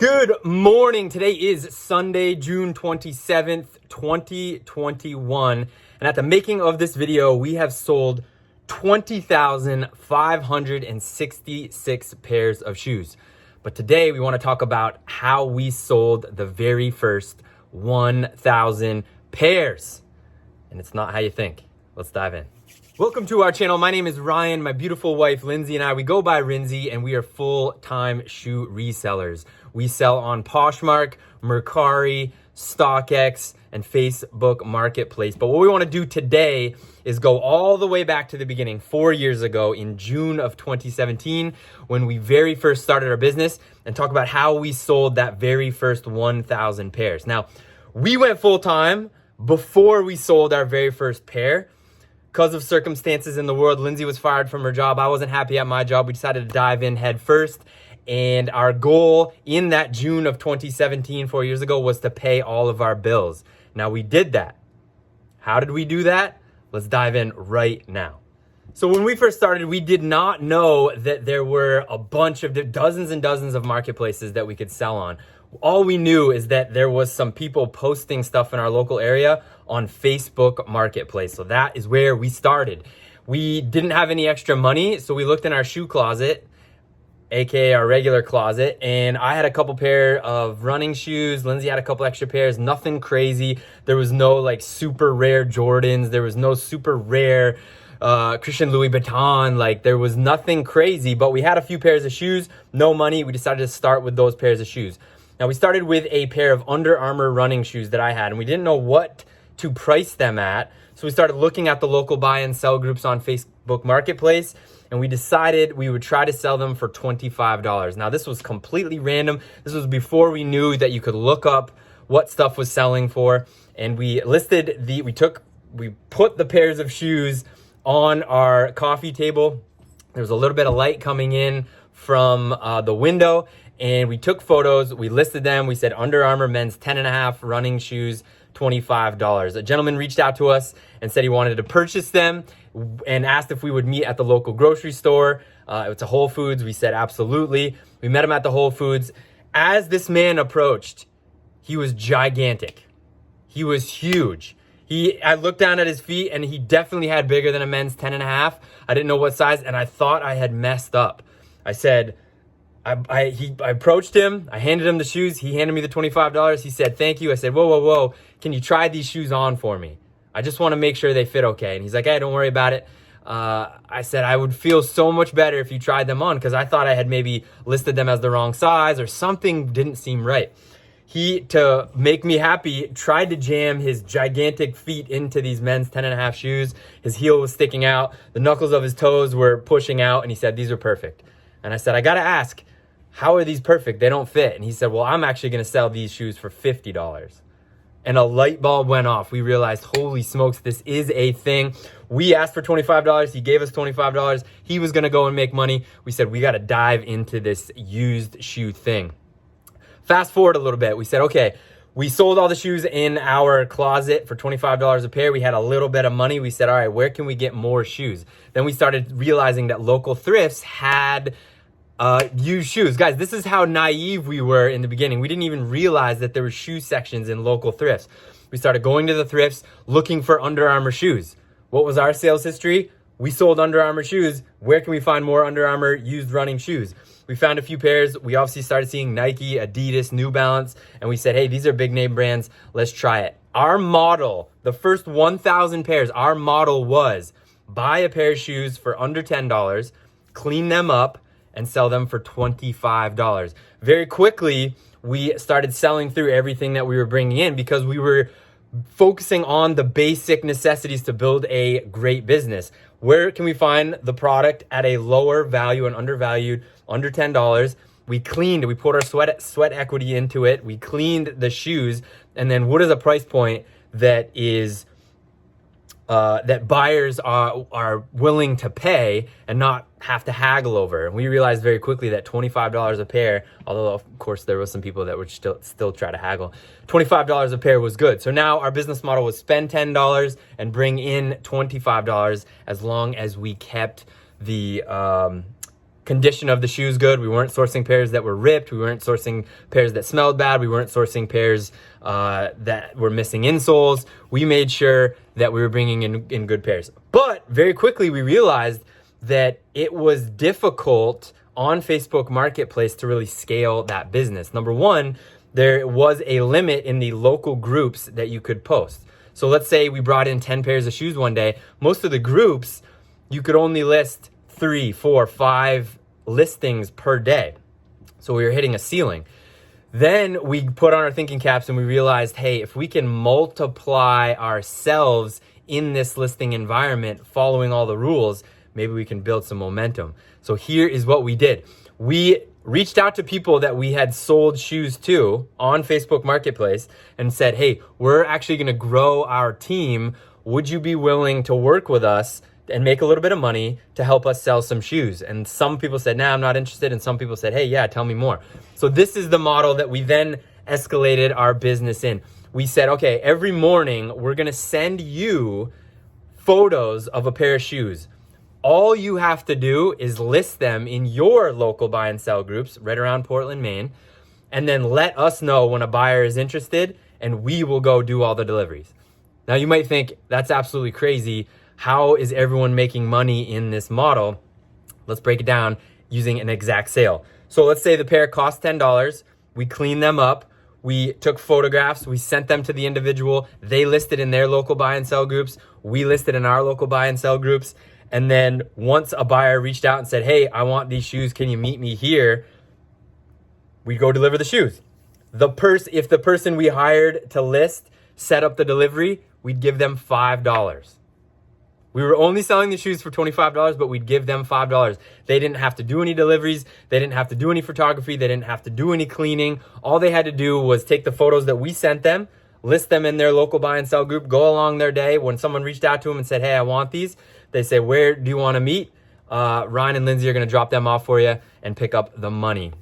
Good morning. Today is Sunday, June 27th, 2021. And at the making of this video, we have sold 20,566 pairs of shoes. But today we want to talk about how we sold the very first 1,000 pairs. And it's not how you think. Let's dive in. Welcome to our channel. My name is Ryan. My beautiful wife, Lindsay, and we go by Rnzy, and we are full-time shoe resellers. We sell on Poshmark, Mercari, StockX, and Facebook Marketplace. But what we want to do today is go all the way back to the beginning, 4 years ago in June of 2017, when we very first started our business, and talk about how we sold that very first 1,000 pairs. Now, we went full-time before we sold our very first pair. Because of circumstances in the world, Lindsay was fired from her job. I wasn't happy at my job. We decided to dive in head first. And our goal in that June of 2017, 4 years ago, was to pay all of our bills. Now, we did that. How did we do that? Let's dive in right now. So when we first started, we did not know that there were a bunch of dozens and dozens of marketplaces that we could sell on. All we knew is that there was some people posting stuff in our local area on Facebook Marketplace. So that is where we started. We didn't have any extra money, so we looked in our shoe closet, aka our regular closet, and I had a couple pair of running shoes. Lindsay had a couple extra pairs, nothing crazy. There was no like super rare Jordans. There was no super rare Christian Louis Vuitton. Like there was nothing crazy, but we had a few pairs of shoes, no money. We decided to start with those pairs of shoes. Now we started with a pair of Under Armour running shoes that I had, and we didn't know what to price them at. So we started looking at the local buy and sell groups on Facebook Marketplace, and we decided we would try to sell them for $25. Now this was completely random. This was before we knew that you could look up what stuff was selling for. And we listed we put the pairs of shoes on our coffee table. There was a little bit of light coming in from the window, and we took photos. We listed them. We said Under Armour men's 10.5 running shoes, $25. A gentleman reached out to us and said he wanted to purchase them and asked if we would meet at the local grocery store. It's a Whole Foods. We said absolutely. We met him at the Whole Foods. As this man approached, he was gigantic. He was huge. I looked down at his feet, and he definitely had bigger than a men's 10.5. I didn't know what size, and I thought I had messed up. I said, I approached him. I handed him the shoes. He handed me the $25. He said, thank you. I said, whoa. Can you try these shoes on for me? I just want to make sure they fit okay. And he's like, hey, don't worry about it. I said, I would feel so much better if you tried them on, because I thought I had maybe listed them as the wrong size or something didn't seem right. He, to make me happy, tried to jam his gigantic feet into these men's 10.5 shoes. His heel was sticking out. The knuckles of his toes were pushing out. And he said, these are perfect. And I said, I got to ask, how are these perfect? They don't fit. And he said, well, I'm actually going to sell these shoes for $50. And a light bulb went off. We realized, holy smokes, this is a thing. We asked for $25. He gave us $25. He was going to go and make money. We said, we got to dive into this used shoe thing. Fast forward a little bit. We said, okay, we sold all the shoes in our closet for $25 a pair. We had a little bit of money. We said, all right, where can we get more shoes? Then we started realizing that local thrifts had used shoes. Guys, this is how naive we were in the beginning. We didn't even realize that there were shoe sections in local thrifts. We started going to the thrifts looking for Under Armour shoes. What was our sales history? We sold Under Armour shoes. Where can we find more Under Armour used running shoes? We found a few pairs. We obviously started seeing Nike, Adidas, New Balance, and we said, hey, these are big name brands. Let's try it. Our model, the first 1,000 pairs, our model was buy a pair of shoes for under $10, clean them up, and sell them for $25. Very quickly, we started selling through everything that we were bringing in because we were focusing on the basic necessities to build a great business. Where can we find the product at a lower value and undervalued, under $10? We cleaned, we put our sweat equity into it. We cleaned the shoes. And then what is a price point that is that buyers are willing to pay and not have to haggle over? And we realized very quickly that $25 a pair, although of course there was some people that would still try to haggle, $25 a pair was good. So now our business model was spend $10 and bring in $25 as long as we kept the condition of the shoes good. We weren't sourcing pairs that were ripped. We weren't sourcing pairs that smelled bad. We weren't sourcing pairs that were missing insoles. We made sure that we were bringing in good pairs. But very quickly we realized that it was difficult on Facebook Marketplace to really scale that business. Number one, there was a limit in the local groups that you could post. So let's say we brought in 10 pairs of shoes one day. Most of the groups, you could only list 3, 4, 5 listings per day. So we were hitting a ceiling. Then we put on our thinking caps and we realized, hey, if we can multiply ourselves in this listing environment, following all the rules, maybe we can build some momentum. So here is what we did. We reached out to people that we had sold shoes to on Facebook Marketplace and said, hey, we're actually gonna grow our team. Would you be willing to work with us and make a little bit of money to help us sell some shoes? And some people said, nah, I'm not interested. And some people said, hey, yeah, tell me more. So this is the model that we then escalated our business in. We said, okay, every morning we're gonna send you photos of a pair of shoes. All you have to do is list them in your local buy and sell groups right around Portland, Maine, and then let us know when a buyer is interested and we will go do all the deliveries. Now you might think that's absolutely crazy. How is everyone making money in this model? Let's break it down using an exact sale. So let's say the pair cost $10. We cleaned them up. We took photographs. We sent them to the individual. They listed in their local buy and sell groups. We listed in our local buy and sell groups. And then once a buyer reached out and said, hey, I want these shoes. Can you meet me here? We go deliver the shoes. If the person we hired to list set up the delivery, we'd give them $5. We were only selling the shoes for $25, but we'd give them $5. They didn't have to do any deliveries. They didn't have to do any photography. They didn't have to do any cleaning. All they had to do was take the photos that we sent them, list them in their local buy and sell group, go along their day. When someone reached out to them and said, hey, I want these, they say, where do you want to meet? Ryan and Lindsay are going to drop them off for you and pick up the money.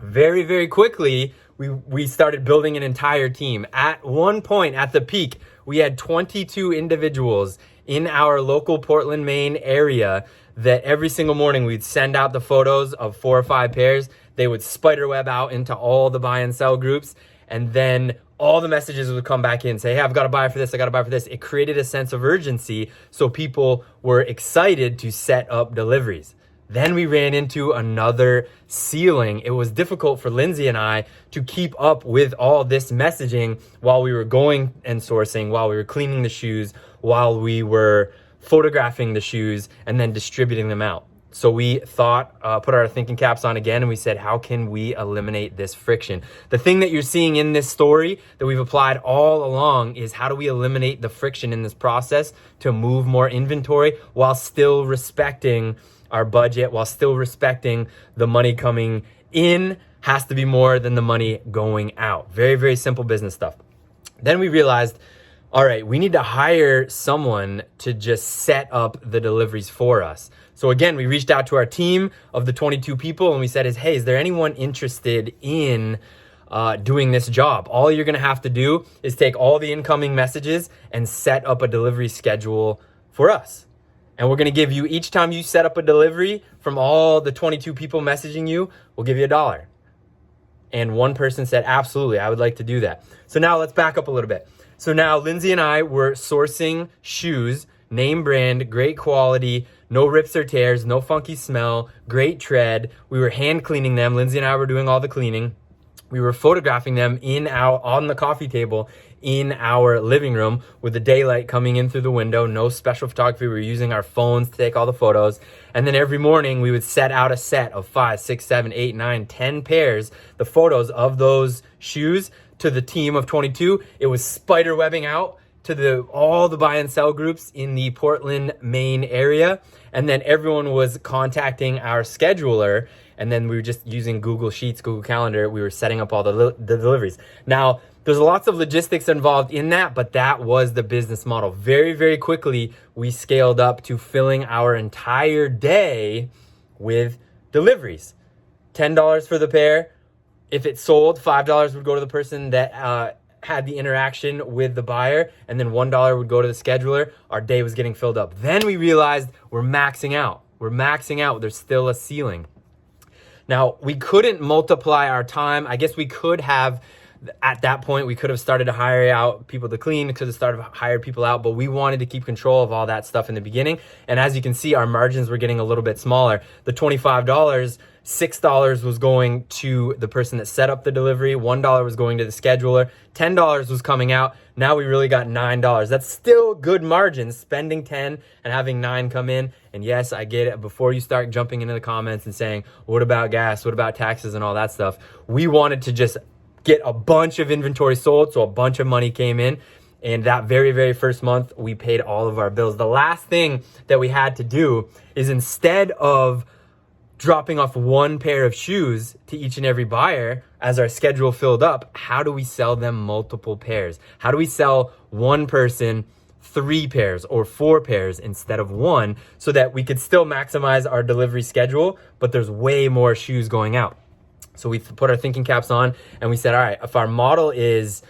Very, very quickly, we started building an entire team. At one point, at the peak, we had 22 individuals in our local Portland, Maine area that every single morning we'd send out the photos of 4 or 5 pairs. They would spider web out into all the buy and sell groups, and then all the messages would come back in, say, hey, I've got to buy for this, I got to buy for this. It created a sense of urgency, so people were excited to set up deliveries. Then we ran into another ceiling. It was difficult for Lindsay and I to keep up with all this messaging while we were going and sourcing, while we were cleaning the shoes, while we were photographing the shoes and then distributing them out. So we thought, put our thinking caps on again, and we said, how can we eliminate this friction? The thing that you're seeing in this story that we've applied all along is how do we eliminate the friction in this process to move more inventory while still respecting our budget, while still respecting the money coming in has to be more than the money going out. Very, very simple business stuff. Then we realized, all right, we need to hire someone to just set up the deliveries for us. So again, we reached out to our team of the 22 people and we said, hey, is there anyone interested in doing this job? All you're gonna have to do is take all the incoming messages and set up a delivery schedule for us. And we're gonna give you, each time you set up a delivery from all the 22 people messaging you, we'll give you $1. And one person said, absolutely, I would like to do that. So now let's back up a little bit. So now Lindsay and I were sourcing shoes, name brand, great quality, no rips or tears, no funky smell, great tread. We were hand cleaning them. Lindsay and I were doing all the cleaning. We were photographing them on the coffee table in our living room with the daylight coming in through the window, no special photography. We were using our phones to take all the photos. And then every morning we would set out a set of 5, 6, 7, 8, 9, 10 pairs, the photos of those shoes to the team of 22. It was spider webbing out to all the buy and sell groups in the Portland, Maine area. And then everyone was contacting our scheduler. And then we were just using Google Sheets, Google Calendar. We were setting up all the deliveries. Now, there's lots of logistics involved in that, but that was the business model. Very, very quickly, we scaled up to filling our entire day with deliveries. $10 for the pair. If it sold, $5 would go to the person that had the interaction with the buyer, and then $1 would go to the scheduler. Our day was getting filled up. Then we realized we're maxing out. We're maxing out. There's still a ceiling. Now, we couldn't multiply our time. I guess we could have, at that point, we could have started to hire out people to clean, could have started to hire people out, but we wanted to keep control of all that stuff in the beginning. And as you can see, our margins were getting a little bit smaller. The $25, $6 was going to the person that set up the delivery, $1 was going to the scheduler, $10 was coming out. Now we really got $9. That's still good margins, spending 10 and having 9 come in. And yes, I get it. Before you start jumping into the comments and saying, what about gas? What about taxes and all that stuff? We wanted to just get a bunch of inventory sold, so a bunch of money came in. And that very, very first month, we paid all of our bills. The last thing that we had to do is, instead of dropping off one pair of shoes to each and every buyer as our schedule filled up, how do we sell them multiple pairs? How do we sell one person 3 pairs or 4 pairs instead of 1, so that we could still maximize our delivery schedule, but there's way more shoes going out? So we put our thinking caps on and we said, all right, if our model is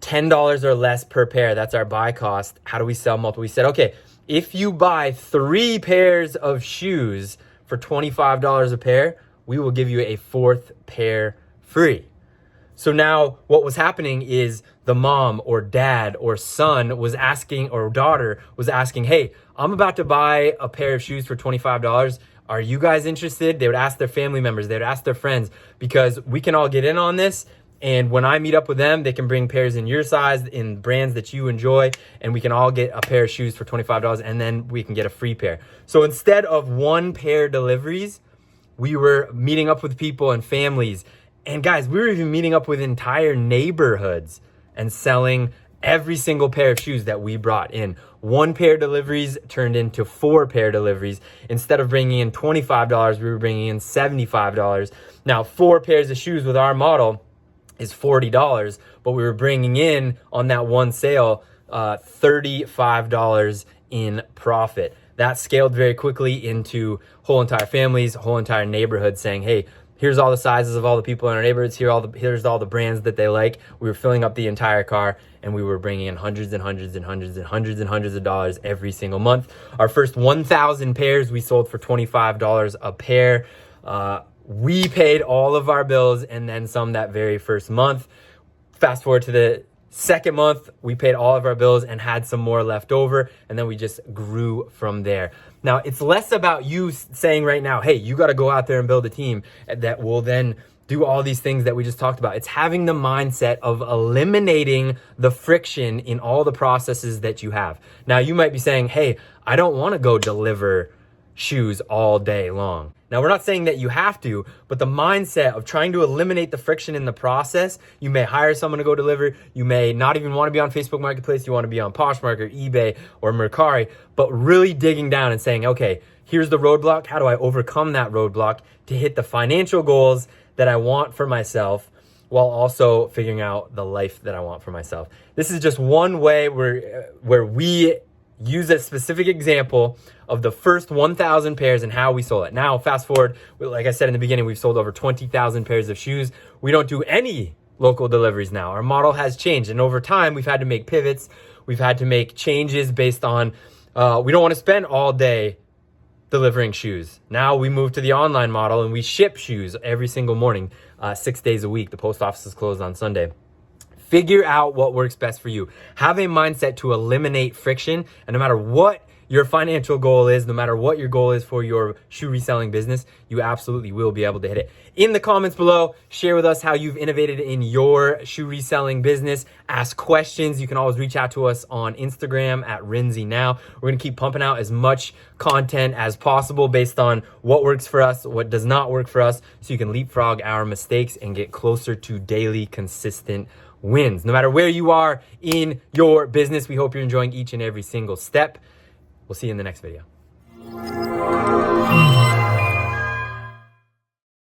$10 or less per pair, that's our buy cost, how do we sell multiple? We said, okay, if you buy 3 pairs of shoes for $25 a pair, we will give you a 4th pair free. So now what was happening is the mom or dad or son was asking, or daughter was asking, hey, I'm about to buy a pair of shoes for $25. Are you guys interested? They would ask their family members, they would ask their friends, because we can all get in on this. And when I meet up with them, they can bring pairs in your size, in brands that you enjoy, and we can all get a pair of shoes for $25, and then we can get a free pair. So instead of 1 pair deliveries, we were meeting up with people and families. And guys, we were even meeting up with entire neighborhoods and selling every single pair of shoes that we brought in. 1 pair deliveries turned into 4 pair deliveries. Instead of bringing in $25, we were bringing in $75. Now, 4 pairs of shoes with our model is $40, but we were bringing in on that one sale $35 in profit. That scaled very quickly into whole entire families, whole entire neighborhoods saying, hey, here's all the sizes of all the people in our neighborhoods, here's all the brands that they like. We were filling up the entire car, and we were bringing in hundreds and hundreds and hundreds and hundreds and hundreds of dollars every single month. Our first 1,000 pairs we sold for $25 a pair. We paid all of our bills and then some that very first month. Fast forward to the second month, we paid all of our bills and had some more left over, and then we just grew from there. Now, it's less about you saying right now, hey, you got to go out there and build a team that will then do all these things that we just talked about. It's having the mindset of eliminating the friction in all the processes that you have. Now, you might be saying, hey, I don't want to go deliver shoes all day long. Now, we're not saying that you have to, but the mindset of trying to eliminate the friction in the process, you may hire someone to go deliver. You may not even want to be on Facebook Marketplace. You want to be on Poshmark or eBay or Mercari, but really digging down and saying, okay, here's the roadblock. How do I overcome that roadblock to hit the financial goals that I want for myself, while also figuring out the life that I want for myself? This is just one way where we use a specific example of the first 1,000 pairs and how we sold it. Now, fast forward, like I said in the beginning, we've sold over 20,000 pairs of shoes. We don't do any local deliveries now. Our model has changed, and over time, we've had to make pivots. We've had to make changes based on, we don't want to spend all day delivering shoes. Now we move to the online model, and we ship shoes every single morning, 6 days a week. The post office is closed on Sunday. Figure out what works best for you. Have a mindset to eliminate friction, and no matter what your financial goal is, no matter what your goal is for your shoe reselling business, you absolutely will be able to hit it. In the comments below, share with us how you've innovated in your shoe reselling business. Ask questions. You can always reach out to us on Instagram at Rnzy Now. We're going to keep pumping out as much content as possible based on what works for us, what does not work for us, so you can leapfrog our mistakes and get closer to daily consistent wins. No matter where you are in your business, we hope you're enjoying each and every single step. We'll see you in the next video.